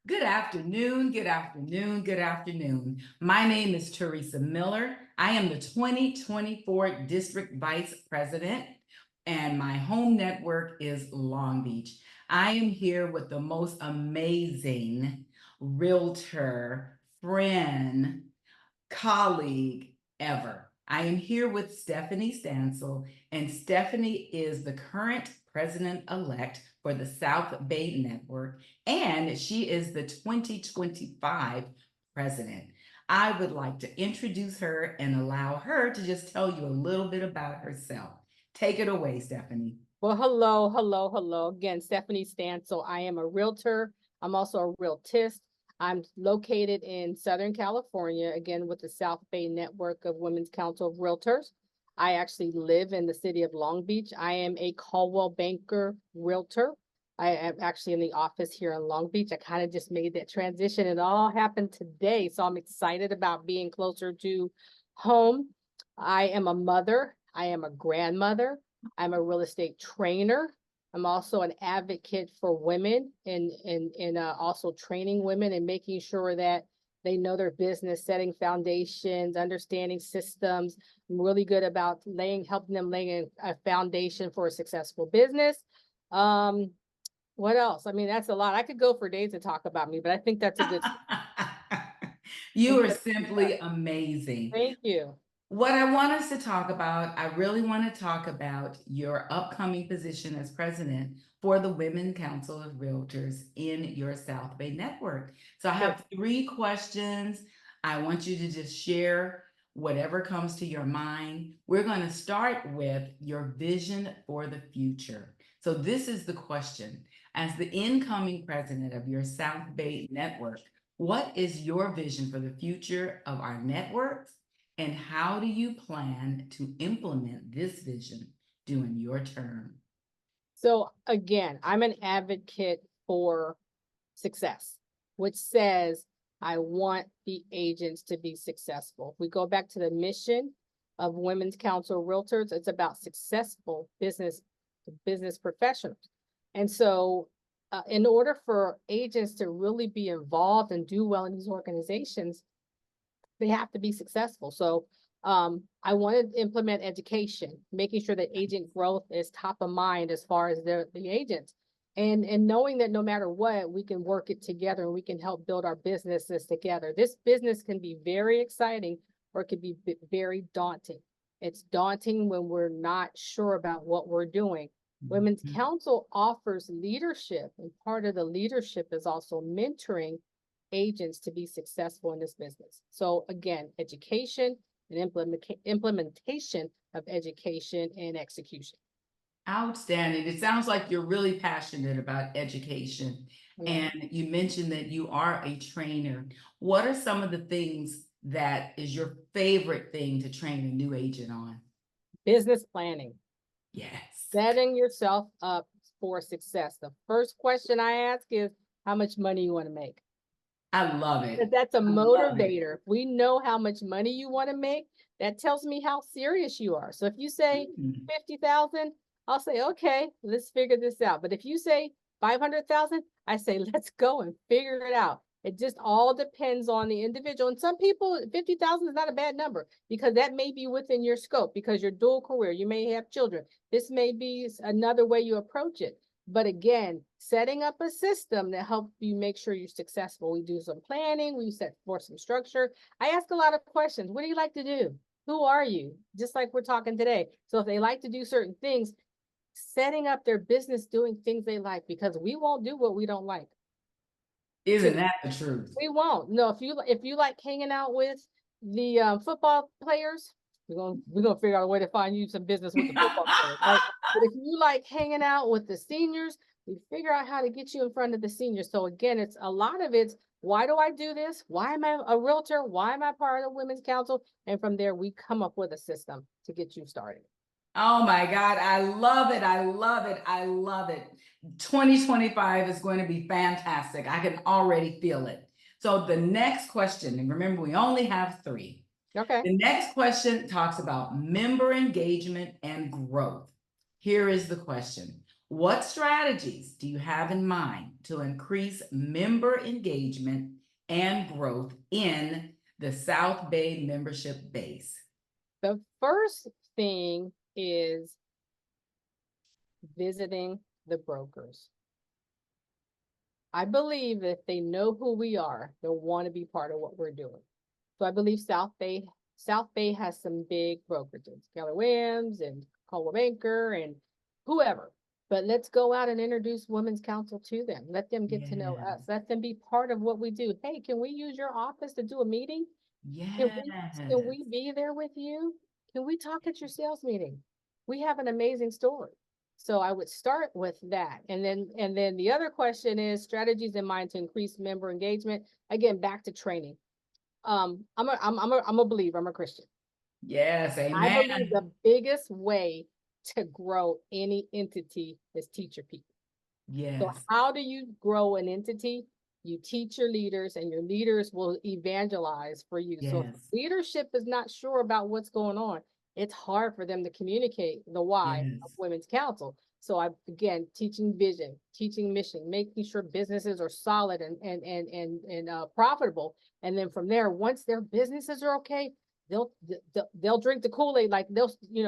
Good afternoon, good afternoon, good afternoon. My name is Teresa Miller. I am the 2024 District Vice President, and my home network is Long Beach. I am here with the most amazing realtor, friend, colleague ever. I am here with Stephanie Stancil, and Stephanie is the current president-elect for the SouthBay Network, and she is the 2025 president. I would like to introduce her and allow her to just tell you a little bit about herself. Take it away, Stephanie. Well, hello. Again, Stephanie Stancil. I am a realtor. I'm also a realtist. I'm located in Southern California, again, with the South Bay Network of Women's Council of Realtors. I actually live in the city of Long Beach. I am a Coldwell Banker realtor. I am actually in the office here in Long Beach. I kind of just made that transition. It all happened today. So I'm excited about being closer to home. I am a mother. I am a grandmother. I'm a real estate trainer. I'm also an advocate for women and also training women and making sure that they know their business, setting foundations, understanding systems. I'm really good about helping them lay a foundation for a successful business. What else? I mean, that's a lot. I could go for days to talk about me, but I think that's a good. You are simply amazing. Thank you. What I want us to talk about, I really want to talk about your upcoming position as president for the Women's Council of Realtors in your South Bay network. So I have 3 questions. I want you to just share whatever comes to your mind. We're going to start with your vision for the future. So this is the question. As the incoming president of your South Bay network, what is your vision for the future of our networks? And how do you plan to implement this vision during your term? So again, I'm an advocate for success, which says I want the agents to be successful. If we go back to the mission of Women's Council of Realtors, it's about successful business professionals. And so in order for agents to really be involved and do well in these organizations, they have to be successful. So I want to implement education, making sure that agent growth is top of mind as far as the agents. And knowing that no matter what, we can work it together and we can help build our businesses together. This business can be very exciting or it can be very daunting. It's daunting when we're not sure about what we're doing. Women's Council offers leadership, and part of the leadership is also mentoring agents to be successful in this business. So again, education and implementation of education and execution. Outstanding. It sounds like you're really passionate about education. And you mentioned that you are a trainer. What are some of the things that is your favorite thing to train a new agent on? Business planning. Yes. Setting yourself up for success. The first question I ask is, how much money you want to make? I love it. That's a motivator. If we know how much money you want to make, that tells me how serious you are. So if you say 50,000, I'll say, okay, let's figure this out. But if you say 500,000, I say, let's go and figure it out. It just all depends on the individual. And some people, 50,000 is not a bad number because that may be within your scope because you're dual career. You may have children. This may be another way you approach it. But again, setting up a system that helps you make sure you're successful. We do some planning, we set for some structure. I ask a lot of questions. What do you like to do? Who are you? Just like we're talking today. So if they like to do certain things, setting up their business doing things they like, because we won't do what we don't like. Isn't that the truth? We won't. No, if you like hanging out with the football players, we're gonna figure out a way to find you some business with the football players. Right? But if you like hanging out with the seniors, we figure out how to get you in front of the seniors. So again, it's a lot of it's why do I do this? Why am I a realtor? Why am I part of the Women's Council? And from there, we come up with a system to get you started. Oh my God, I love it. I love it. I love it. 2025 is going to be fantastic. I can already feel it. So the next question, and remember, we only have 3. Okay. The next question talks about member engagement and growth. Here is the question. What strategies do you have in mind to increase member engagement and growth in the South Bay membership base? The first thing is visiting the brokers. I believe if they know who we are, they'll want to be part of what we're doing. So I believe South Bay has some big brokerages, Keller Williams and Coldwell Banker and whoever. But let's go out and introduce Women's Council to them. Let them get to know us. Yes. Let them be part of what we do. Hey, can we use your office to do a meeting? Can we Yes. be there with you? Can we talk at your sales meeting? We have an amazing story. So I would start with that. And then the other question is strategies in mind to increase member engagement. Again, back to training. I'm a believer, I'm a Christian. Yes. I believe Amen. the biggest way to grow any entity is teach your people. So Yes. how do you grow an entity? You teach your leaders and your leaders will evangelize for you. So if Yes. leadership is not sure about what's going on, it's hard for them to communicate the why of Yes. Women's Council. So again, teaching vision, teaching mission, making sure businesses are solid and profitable. And then from there, once their businesses are okay, they'll drink the Kool-Aid, like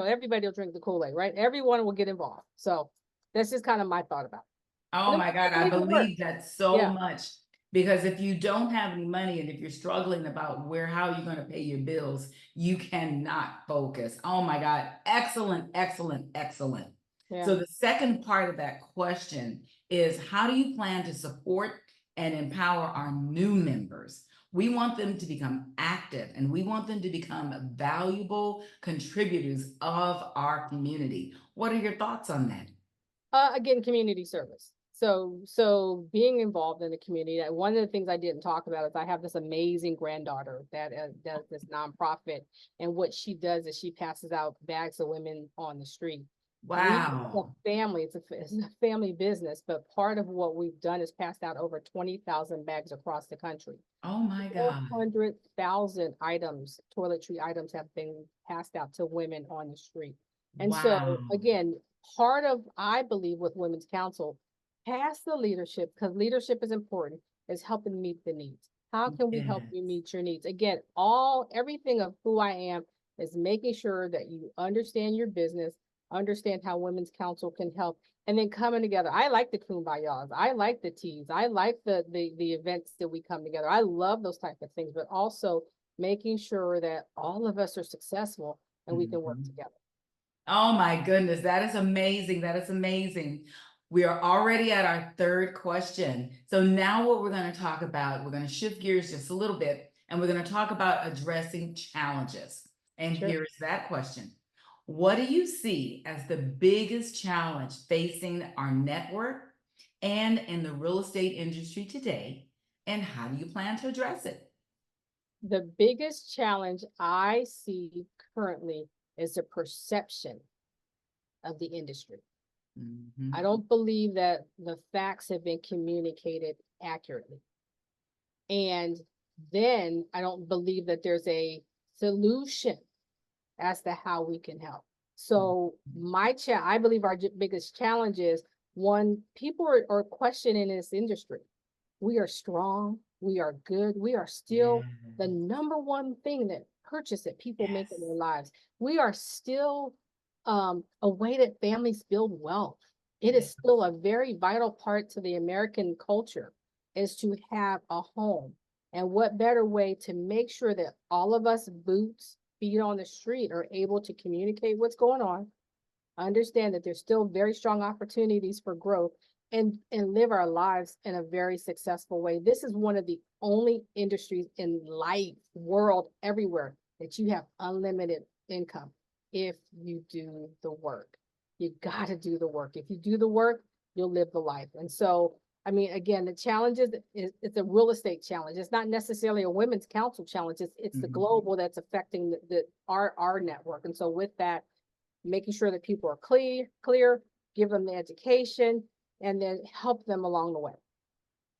everybody will drink the Kool-Aid, right? Everyone will get involved. So that's just kind of my thought about it. Oh And then my God, we I make it work. believe that so Yeah, much. Because if you don't have any money and if you're struggling about how you're going to pay your bills, you cannot focus. Oh my God. Excellent, excellent, excellent. yeah. So the second part of that question is how do you plan to support and empower our new members? We want them to become active and we want them to become valuable contributors of our community. What are your thoughts on that? Again, community service. So being involved in the community. One of the things I didn't talk about is I have this amazing granddaughter that does this nonprofit, and what she does is she passes out bags of women on the street. We have a Wow. family. It's a family business, but part of what we've done is passed out over 20,000 bags across the country. Oh my God. 400,000 items, toiletry items have been passed out to women on the street. And so Wow. again, part of, I believe with Women's Council, past the leadership, because leadership is important, is helping meet the needs. How can we help you Yes. meet your needs? Again, everything of who I am is making sure that you understand your business, understand how Women's Council can help, and then coming together. I like the kumbayas. I like the teas. I like the events that we come together. I love those type of things, but also making sure that all of us are successful and we can work Mhm. together. Oh my goodness, that is amazing. That is amazing. We are already at our third question. So now what we're going to talk about, we're going to shift gears just a little bit and we're going to talk about addressing challenges. And Sure. here's that question. What do you see as the biggest challenge facing our network and in the real estate industry today? And how do you plan to address it? The biggest challenge I see currently is the perception of the industry. I Mhm. don't believe that the facts have been communicated accurately. And then I don't believe that there's a solution as to how we can help. So I believe our biggest challenge is one, people are questioning this industry. We are strong, we are good, we are Yeah. still the number one thing that purchase that people make in their Yes. lives. We are still a way that families build wealth. It Yeah. is still a very vital part to the American culture is to have a home. And what better way to make sure that all of us boots, feet on the street are able to communicate what's going on, understand that there's still very strong opportunities for growth and live our lives in a very successful way. This is one of the only industries in life, world, everywhere that you have unlimited income if you do the work. You got to do the work. If you do the work, you'll live the life. And so, I mean, again, the challenges is it's a real estate challenge. It's not necessarily a women's council challenge. It's the Mhm. global that's affecting our network. And so with that, making sure that people are clear, give them the education, and then help them along the way.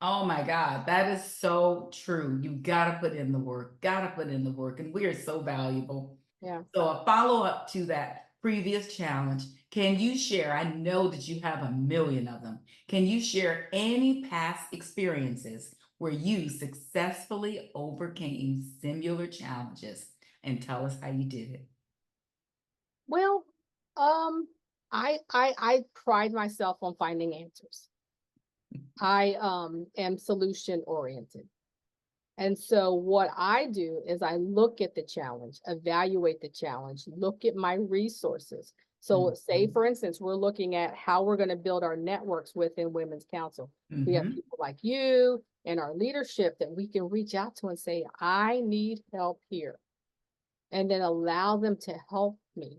Oh my God, that is so true. You gotta put in the work, gotta put in the work, and we are so valuable. Yeah. So a follow-up to that previous challenge, Can you share? I know that you have a million of them. Can you share any past experiences where you successfully overcame similar challenges and tell us how you did it? Well, I pride myself on finding answers. I am solution oriented. And so what I do is I look at the challenge, evaluate the challenge, look at my resources. So say, for instance, we're looking at how we're going to build our networks within Women's Council. We have Mm-hmm. people like you and our leadership that we can reach out to and say, I need help here. And then allow them to help me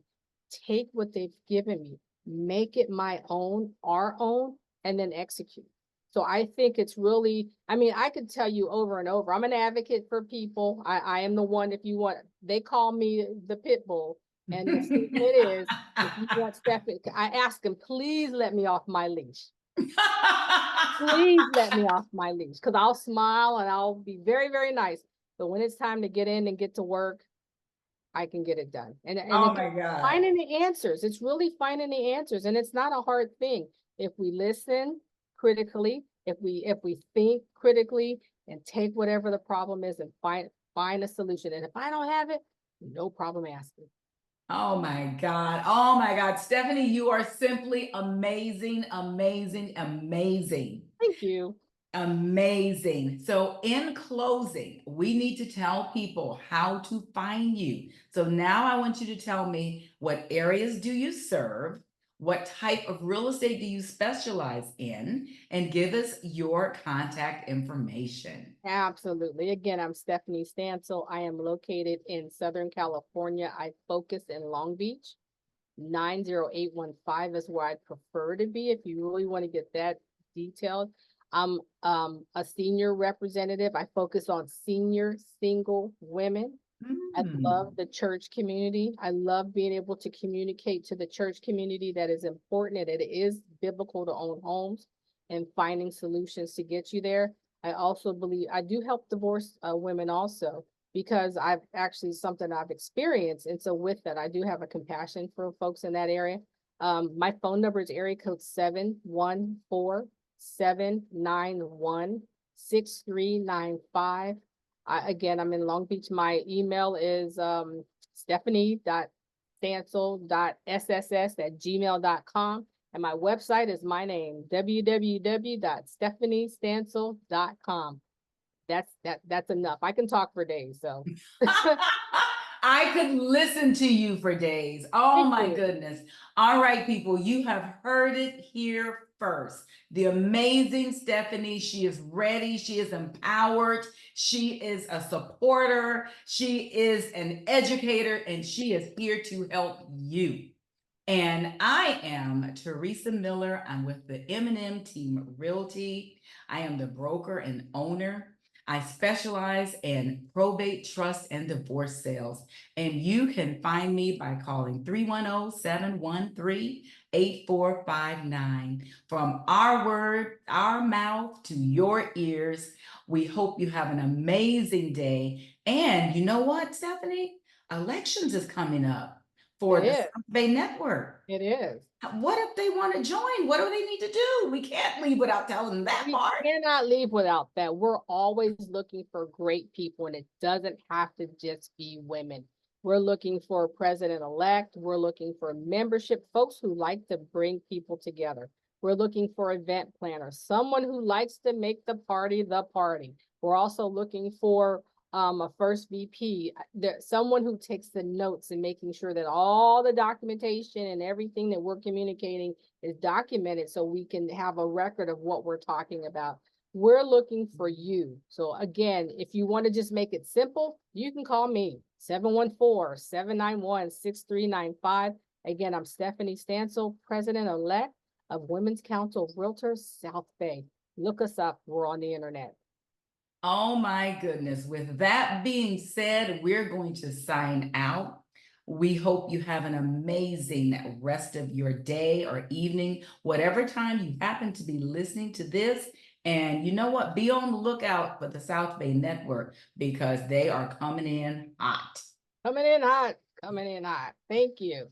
take what they've given me, make it my own, our own, and then execute. So I think it's really, I mean, I could tell you over and over, I'm an advocate for people. I am the one, if you want, they call me the pit bull. And the statement is, if you want Stephanie, I ask them, please let me off my leash. Please let me off my leash, because I'll smile and I'll be very, very nice. But when it's time to get in and get to work, I can get it done. And Oh again, my God. finding the answers. It's really finding the answers. And it's not a hard thing. If we listen critically, if we think critically and take whatever the problem is and find a solution. And if I don't have it, no problem asking. Oh my God. Oh my God. Stephanie, you are simply amazing, amazing, amazing. Thank you. Amazing. So, in closing, we need to tell people how to find you. So, now I want you to tell me, what areas do you serve? What type of real estate do you specialize in? And give us your contact information. Absolutely. Again, I'm Stephanie Stancil. I am located in Southern California. I focus in Long Beach. 90815 is where I'd prefer to be if you really want to get that detailed. I'm a senior representative. I focus on senior single women. I love the church community. I love being able to communicate to the church community that is important and it is biblical to own homes and finding solutions to get you there. I also believe I do help divorced women also, because I've actually something I've experienced. And so with that, I do have a compassion for folks in that area. My phone number is area code 714-791-6395. Again, I'm in Long Beach. My email is stephanie.stancil.sss@gmail.com. And my website is my name, www.stephaniestancil.com. That's enough. I can talk for days, so. I could listen to you for days. Oh Thank my you. goodness. All right, people, you have heard it here first. The amazing Stephanie, she is ready, she is empowered, she is a supporter, she is an educator, and she is here to help you. And I am Teresa Miller. I'm with the M&M Team Realty. I am the broker and owner. I specialize in probate, trust, and divorce sales. And you can find me by calling 310-713-8459. From our word, our mouth to your ears, we hope you have an amazing day. And you know what, Stephanie? Elections is coming up for It the is. SouthBay Network. It is. What if they want to join? What do they need to do? We can't leave without telling them that We part. cannot leave without that. We're always looking for great people, and it doesn't have to just be women. We're looking for a president-elect. We're looking for membership, folks who like to bring people together. We're looking for event planners, someone who likes to make the party the party. We're also looking for a first VP, someone who takes the notes and making sure that all the documentation and everything that we're communicating is documented so we can have a record of what we're talking about. We're looking for you. So again, if you want to just make it simple, you can call me 714-791-6395. Again, I'm Stephanie Stancil, President-elect of Women's Council of Realtors, South Bay. Look us up. We're on the internet. Oh my goodness. With that being said, we're going to sign out. We hope you have an amazing rest of your day or evening, whatever time you happen to be listening to this. And you know what? Be on the lookout for the SouthBay Network because they are coming in hot. Coming in hot. Coming in hot. Thank you.